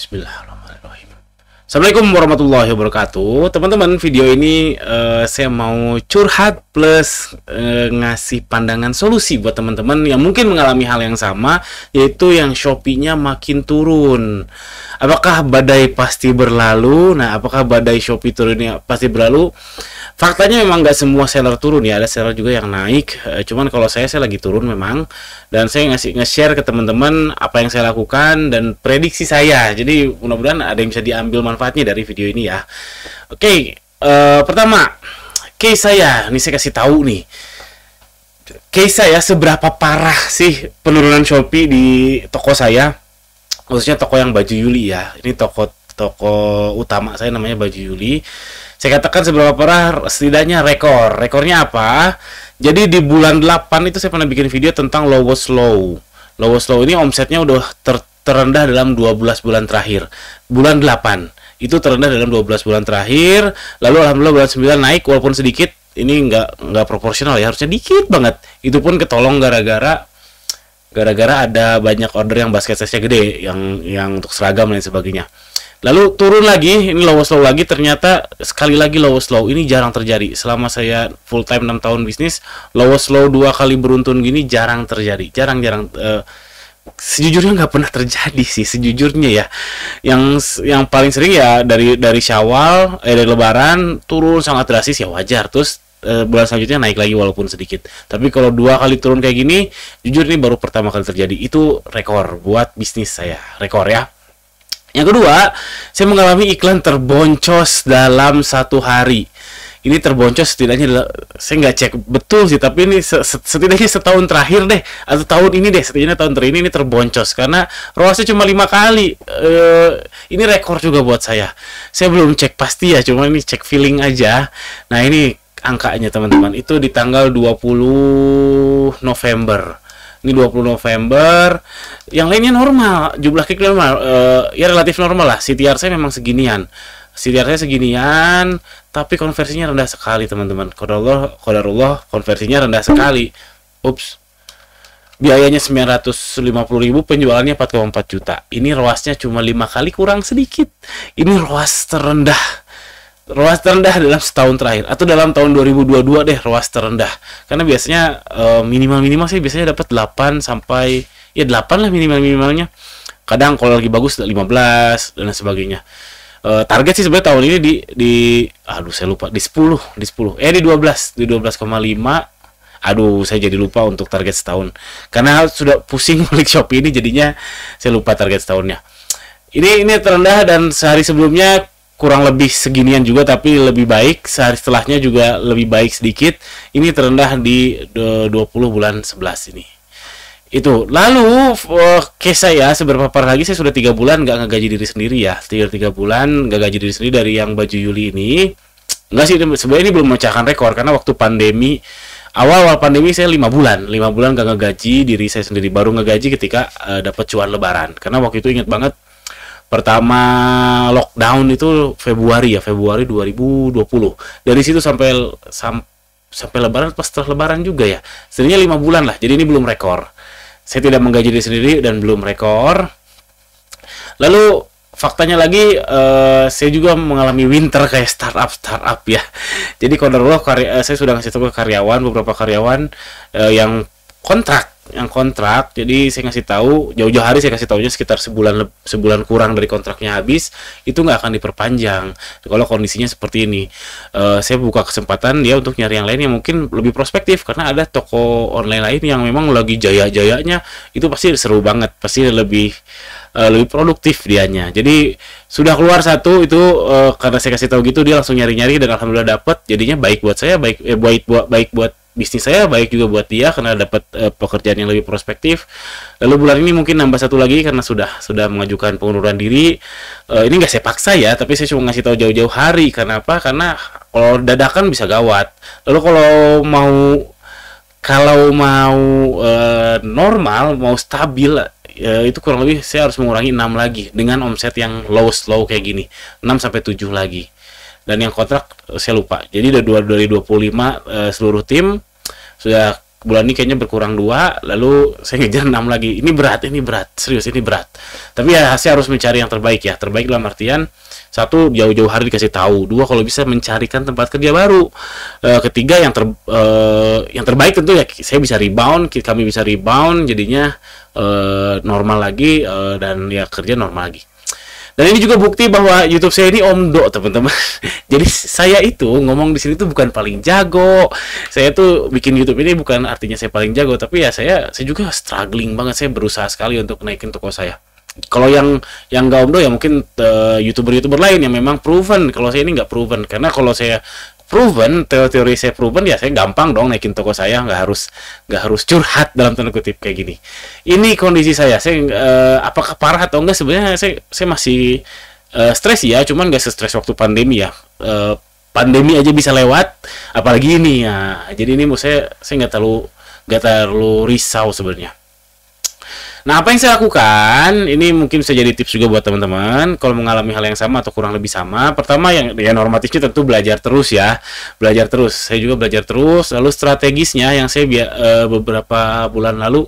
Bismillahirrahmanirrahim. Assalamualaikum warahmatullahi wabarakatuh. Teman-teman, video ini saya mau curhat plus ngasih pandangan solusi buat teman-teman yang mungkin mengalami hal yang sama, yaitu yang Shopee-nya makin turun. Apakah badai pasti berlalu? Nah, apakah badai Shopee turunnya pasti berlalu? Faktanya memang nggak semua seller turun ya, ada seller juga yang naik. Cuman kalau saya lagi turun memang, dan saya nge-share ke teman-teman apa yang saya lakukan dan prediksi saya. Jadi mudah-mudahan ada yang bisa diambil manfaatnya dari video ini ya. Oke, pertama case saya, ini saya kasih tahu nih. Case saya seberapa parah sih penurunan Shopee di toko saya, khususnya toko yang Baju Yuli ya. Ini toko utama saya namanya Baju Yuli. Saya katakan seberapa parah, setidaknya rekornya apa? Jadi di bulan 8 itu saya pernah bikin video tentang lowest low. Lowest low ini omsetnya udah terendah dalam 12 bulan terakhir. Bulan 8 itu terendah dalam 12 bulan terakhir. Lalu alhamdulillah bulan 9 naik walaupun sedikit. Ini nggak proporsional ya, harusnya dikit banget. Itu pun ketolong gara-gara ada banyak order yang basket size-nya gede, yang untuk seragam dan sebagainya. Lalu turun lagi, ini lowest low lagi, ternyata sekali lagi lowest low. Ini jarang terjadi. Selama saya full time 6 tahun bisnis, lowest low 2 kali beruntun gini jarang terjadi. Jarang-jarang, sejujurnya nggak pernah terjadi sih, sejujurnya ya. Yang paling sering ya dari Syawal, dari Lebaran turun sangat drastis ya wajar. Terus bulan selanjutnya naik lagi walaupun sedikit. Tapi kalau 2 kali turun kayak gini, jujur ini baru pertama kali terjadi. Itu rekor buat bisnis saya, rekor ya. Yang kedua, saya mengalami iklan terboncos dalam 1 hari. Ini terboncos setidaknya, saya nggak cek betul sih, tapi ini setidaknya setahun terakhir deh, atau tahun ini deh, setidaknya tahun terakhir ini terboncos, karena ROAS-nya cuma 5 kali. Ini rekor juga buat saya. Saya belum cek pasti ya, cuma ini cek feeling aja. Nah ini angkanya teman-teman, itu di tanggal 20 November. Ini 20 November, yang lainnya normal, jumlah klik normal, ya relatif normal lah. CTR saya memang seginian, tapi konversinya rendah sekali teman-teman. Qadarullah, konversinya rendah sekali. Ups, biayanya 950.000, penjualannya 4,4 juta. Ini ROAS-nya cuma 5 kali kurang sedikit. Ini ROAS terendah dalam setahun terakhir, atau dalam tahun 2022 deh, ROAS terendah. Karena biasanya minimal sih biasanya dapat 8 sampai ya 8 lah minimalnya. Kadang kalau lagi bagus 15 dan sebagainya. Target sih sebenarnya tahun ini aduh saya lupa, di 12 di 12,5. Aduh, saya jadi lupa untuk target setahun. Karena sudah pusing balik Shopee ini, jadinya saya lupa target setahunnya. Ini terendah, dan sehari sebelumnya kurang lebih seginian juga, tapi lebih baik. Sehari setelahnya juga lebih baik sedikit. Ini terendah di 20 bulan 11 ini. Itu. Lalu case saya seberapa parah lagi, saya sudah 3 bulan nggak ngegaji diri sendiri ya. 3 bulan nggak gaji diri sendiri dari yang Baju Yuli ini. Enggak sih, sebenarnya ini belum memecahkan rekor, karena waktu pandemi, awal pandemi saya 5 bulan nggak ngegaji diri saya sendiri. Baru ngegaji ketika dapat cuan lebaran. Karena waktu itu ingat banget, pertama lockdown itu Februari 2020. Dari situ sampai lebaran, pas setelah lebaran juga ya. Sebenarnya 5 bulan lah. Jadi ini belum rekor. Saya tidak menggaji diri sendiri dan belum rekor. Lalu faktanya lagi, saya juga mengalami winter kayak startup ya. Jadi qadarullah, saya sudah ngasih tahu ke beberapa karyawan yang kontrak, jadi saya ngasih tahu jauh-jauh hari, saya kasih tahunya sekitar sebulan kurang dari kontraknya habis, itu nggak akan diperpanjang kalau kondisinya seperti ini. Saya buka kesempatan dia untuk nyari yang lain yang mungkin lebih prospektif, karena ada toko online lain yang memang lagi jaya-jayanya, itu pasti seru banget, pasti lebih produktif dianya. Jadi sudah keluar satu itu, karena saya kasih tahu gitu, dia langsung nyari-nyari dan alhamdulillah dapat. Jadinya baik buat saya, baik buat bisnis saya, baik juga buat dia karena dapat pekerjaan yang lebih prospektif. Lalu bulan ini mungkin nambah satu lagi karena sudah mengajukan pengunduran diri. Ini nggak saya paksa ya, tapi saya cuma ngasih tahu jauh-jauh hari. Karena apa? Karena kalau dadakan bisa gawat. Lalu kalau mau normal, mau stabil, itu kurang lebih saya harus mengurangi 6 lagi dengan omset yang lowest low kayak gini, 6 sampai 7 lagi. Dan yang kontrak saya lupa. Jadi dari 25 seluruh tim sudah bulan ini kayaknya berkurang 2, lalu saya ngejar 6 lagi. Ini berat, serius ini berat. Tapi ya saya harus mencari yang terbaik ya. Terbaik dalam artian, satu, jauh-jauh hari dikasih tahu. Dua, kalau bisa mencarikan tempat kerja baru. Ketiga, yang terbaik tentu ya saya bisa rebound, kami bisa rebound, jadinya normal lagi, dan ya kerja normal lagi. Dan ini juga bukti bahwa YouTube saya ini omdo, teman-teman. Jadi saya itu ngomong di sini tuh bukan paling jago. Saya tuh bikin YouTube ini bukan artinya saya paling jago, tapi ya saya juga struggling banget. Saya berusaha sekali untuk naikin toko saya. Kalau yang nggak omdo ya mungkin YouTuber lain yang memang proven. Kalau saya ini nggak proven, karena kalau saya proven, teori saya proven, ya saya gampang dong naikin toko saya, nggak harus curhat dalam tanda kutip kayak gini. Ini kondisi saya apakah parah atau enggak, sebenarnya saya masih stres ya, cuman nggak stres waktu pandemi ya. Pandemi aja bisa lewat, apalagi ini ya. Jadi ini saya nggak terlalu risau sebenarnya. Nah, apa yang saya lakukan, ini mungkin bisa jadi tips juga buat teman-teman kalau mengalami hal yang sama atau kurang lebih sama. Pertama, yang ya normatifnya tentu belajar terus ya. Belajar terus. Saya juga belajar terus. Lalu strategisnya yang saya beberapa bulan lalu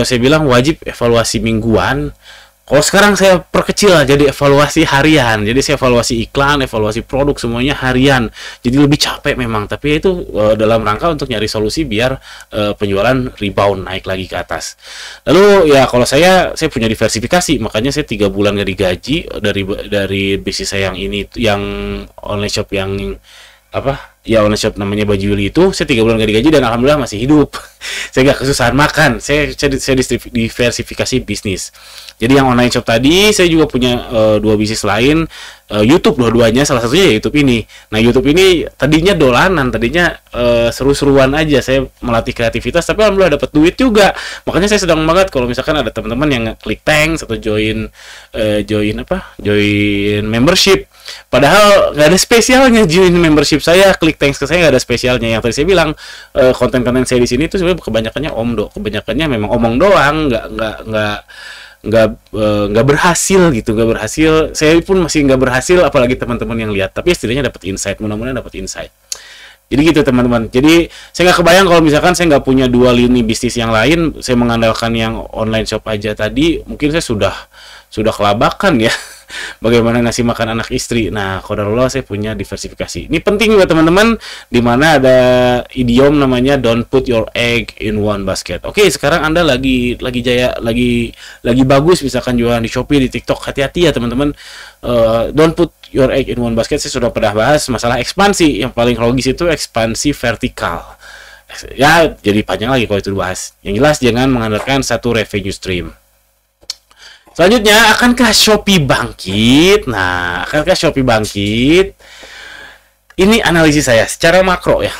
saya bilang wajib evaluasi mingguan. Kalau sekarang saya perkecil lah jadi evaluasi harian. Jadi saya evaluasi iklan, evaluasi produk, semuanya harian. Jadi lebih capek memang, tapi itu dalam rangka untuk nyari solusi biar penjualan rebound, naik lagi ke atas. Lalu ya kalau saya punya diversifikasi, makanya saya 3 bulan gak digaji dari bisnis saya yang ini, yang online shop yang online shop namanya Baju Yuli itu. Saya 3 bulan gak digaji dan alhamdulillah masih hidup. Saya gak kesusahan makan. Saya diversifikasi bisnis. Jadi yang online shop tadi, saya juga punya 2 bisnis lain, YouTube dua-duanya, salah satunya ya YouTube ini. Nah, YouTube ini tadinya dolanan, tadinya seru-seruan aja, saya melatih kreativitas, tapi alhamdulillah dapat duit juga. Makanya saya sedang banget kalau misalkan ada teman-teman yang klik thanks atau join membership. Padahal nggak ada spesialnya join membership saya, klik thanks ke saya nggak ada spesialnya. Yang tadi saya bilang, konten-konten saya di sini itu sebenarnya kebanyakannya omdo, kebanyakannya memang omong doang, nggak berhasil gitu, nggak berhasil. Saya pun masih nggak berhasil, apalagi teman-teman yang lihat. Tapi setidaknya dapat insight, mudah-mudahan dapat insight. Jadi gitu teman-teman. Jadi saya nggak kebayang kalau misalkan saya nggak punya 2 lini bisnis yang lain, saya mengandalkan yang online shop aja tadi, mungkin saya sudah kelabakan ya. Bagaimana ngasih makan anak istri. Nah, qadarullah saya punya diversifikasi. Ini penting buat teman-teman, di mana ada idiom namanya don't put your egg in one basket. Oke, sekarang Anda lagi jaya, lagi bagus misalkan jualan di Shopee, di TikTok. Hati-hati ya teman-teman. Don't put your egg in one basket. Saya sudah pernah bahas masalah ekspansi. Yang paling logis itu ekspansi vertikal. Ya, jadi panjang lagi kalau itu dibahas. Yang jelas jangan mengandalkan satu revenue stream. Selanjutnya, akankah Shopee bangkit? Nah, akankah Shopee bangkit? Ini analisis saya secara makro ya.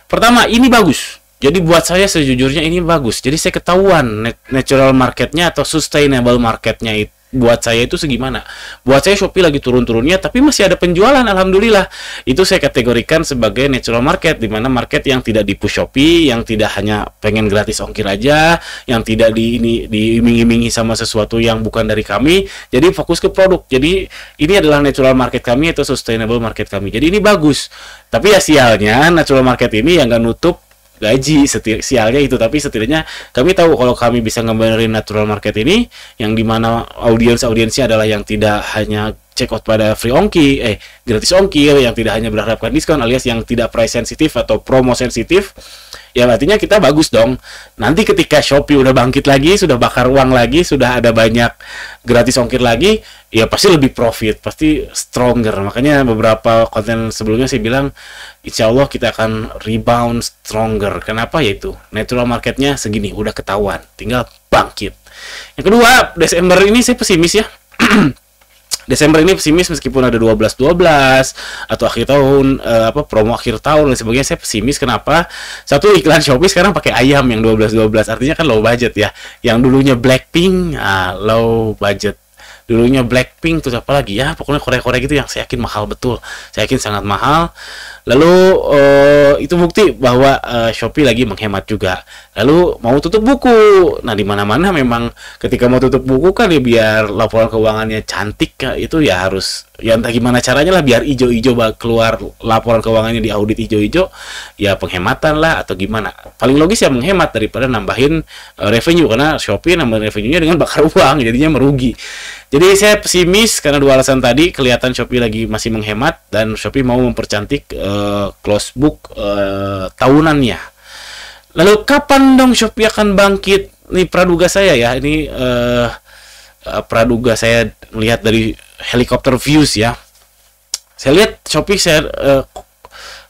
Pertama, ini bagus. Jadi buat saya sejujurnya ini bagus. Jadi saya ketahuan natural marketnya atau sustainable marketnya itu buat saya itu segimana. Buat saya Shopee lagi turun-turunnya, tapi masih ada penjualan, alhamdulillah. Itu saya kategorikan sebagai natural market, di mana market yang tidak di-push Shopee, yang tidak hanya pengen gratis ongkir aja, yang tidak diiming-imingi sama sesuatu yang bukan dari kami. Jadi fokus ke produk. Jadi ini adalah natural market kami atau sustainable market kami. Jadi ini bagus. Tapi ya sialnya natural market ini yang nggak nutup gaji, sialnya itu. Tapi setidaknya kami tahu kalau kami bisa ngebenerin natural market ini, yang dimana audiensnya adalah yang tidak hanya check out pada free ongkir, gratis ongkir, yang tidak hanya berharapkan diskon, alias yang tidak price sensitif atau promo sensitif, ya artinya kita bagus dong. Nanti ketika Shopee udah bangkit lagi, sudah bakar uang lagi, sudah ada banyak gratis ongkir lagi, ya pasti lebih profit, pasti stronger. Makanya beberapa konten sebelumnya saya bilang, insya Allah kita akan rebound stronger. Kenapa? Yaitu natural marketnya segini, udah ketahuan, tinggal bangkit. Yang kedua, Desember ini saya pesimis ya. Desember ini pesimis, meskipun ada 12-12 atau akhir tahun, promo akhir tahun dan sebagainya, saya pesimis. Kenapa? Satu, iklan Shopee sekarang pakai ayam yang 12-12, artinya kan low budget ya. Yang dulunya Blackpink, low budget. Dulunya Blackpink, terus apa lagi ya, pokoknya Korea-Korea gitu yang saya yakin mahal betul. Saya yakin sangat mahal. Lalu itu bukti bahwa Shopee lagi menghemat juga. Lalu mau tutup buku. Nah, di mana-mana memang ketika mau tutup buku kan ya biar laporan keuangannya cantik, itu ya harus ya entah gimana caranya lah biar ijo-ijo keluar laporan keuangannya di audit ijo-ijo, ya penghematan lah atau gimana. Paling logis ya menghemat daripada nambahin revenue, karena Shopee nambahin revenue-nya dengan bakar uang, jadinya merugi. Jadi saya pesimis karena dua alasan tadi. Kelihatan Shopee lagi masih menghemat dan Shopee mau mempercantik close book tahunannya. Lalu kapan dong Shopee akan bangkit? Ini praduga saya ya, ini praduga saya melihat dari helikopter views ya. Saya lihat Shopee, saya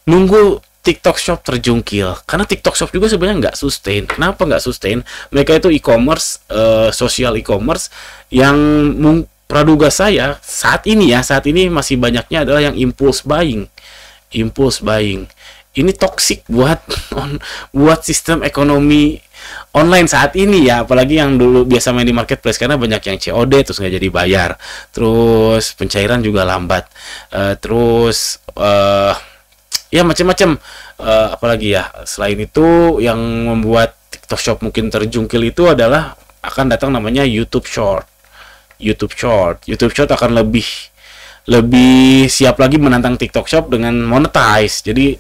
nunggu TikTok Shop terjungkil, karena TikTok Shop juga sebenarnya nggak sustain. Kenapa nggak sustain? Mereka itu e-commerce, social e-commerce yang praduga saya saat ini masih banyaknya adalah yang impulse buying. Ini toxic buat sistem ekonomi online saat ini ya, apalagi yang dulu biasa main di marketplace, karena banyak yang COD terus nggak jadi bayar, terus pencairan juga lambat, terus ya macam-macam. Apalagi ya selain itu yang membuat TikTok Shop mungkin terjungkil itu adalah akan datang namanya YouTube Short akan lebih siap lagi menantang TikTok Shop dengan monetize. Jadi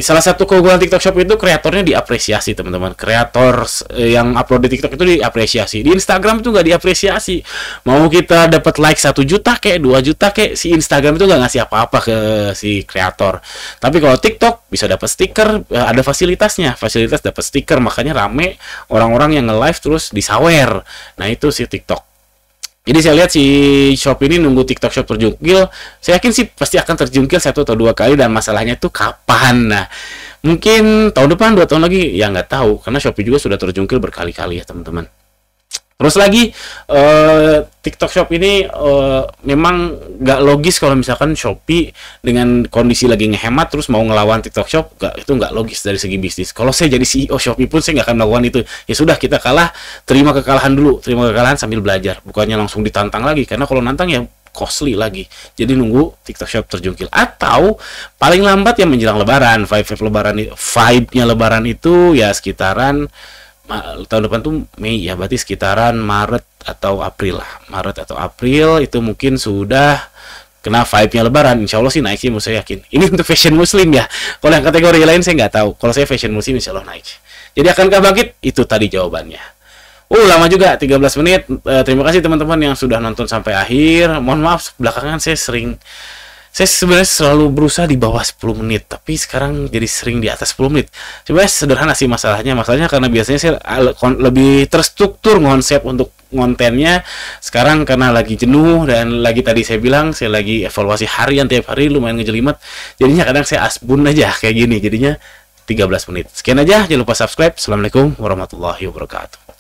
salah satu keunggulan TikTok Shop itu kreatornya diapresiasi, teman-teman. Kreator yang upload di TikTok itu diapresiasi. Di Instagram itu nggak diapresiasi. Mau kita dapat like 1 juta kayak 2 juta kayak, si Instagram itu nggak ngasih apa-apa ke si kreator. Tapi kalau TikTok bisa dapat stiker, ada fasilitas dapat stiker, makanya rame orang-orang yang nge-live terus disawer. Nah itu si TikTok. Jadi saya lihat si Shop ini nunggu TikTok Shop terjungkil. Saya yakin sih pasti akan terjungkil 1 atau 2 kali, dan masalahnya itu kapan. Nah, mungkin tahun depan, 2 tahun lagi, ya nggak tahu. Karena Shopee juga sudah terjungkil berkali-kali ya teman-teman. Terus lagi TikTok Shop ini memang nggak logis kalau misalkan Shopee dengan kondisi lagi ngehemat terus mau ngelawan TikTok Shop. Itu nggak logis dari segi bisnis. Kalau saya jadi CEO Shopee pun saya nggak akan melakukan itu. Ya sudah, kita kalah, terima kekalahan dulu, sambil belajar, bukannya langsung ditantang lagi, karena kalau nantang ya costly lagi. Jadi nunggu TikTok Shop terjungkil, atau paling lambat ya menjelang Lebaran. Vibe-nya Lebaran itu ya sekitaran tahun depan tuh Mei ya, berarti sekitaran Maret atau April itu mungkin sudah kena vibe-nya Lebaran. Insya Allah sih naik sih, saya yakin. Ini untuk fashion muslim ya, kalau yang kategori lain saya nggak tahu. Kalau saya fashion muslim insya Allah naik. Jadi akankah bangkit? Itu tadi jawabannya. Lama juga, 13 menit. Terima kasih teman-teman yang sudah nonton sampai akhir. Mohon maaf belakangan saya sebenarnya selalu berusaha di bawah 10 menit, tapi sekarang jadi sering di atas 10 menit. Sebenarnya sederhana sih masalahnya karena biasanya saya lebih terstruktur konsep untuk kontennya. Sekarang karena lagi jenuh, dan lagi tadi saya bilang saya lagi evaluasi harian, tiap hari lumayan ngejelimet, jadinya kadang saya asbun aja kayak gini, jadinya 13 menit. Sekian aja, jangan lupa subscribe. Assalamualaikum warahmatullahi wabarakatuh.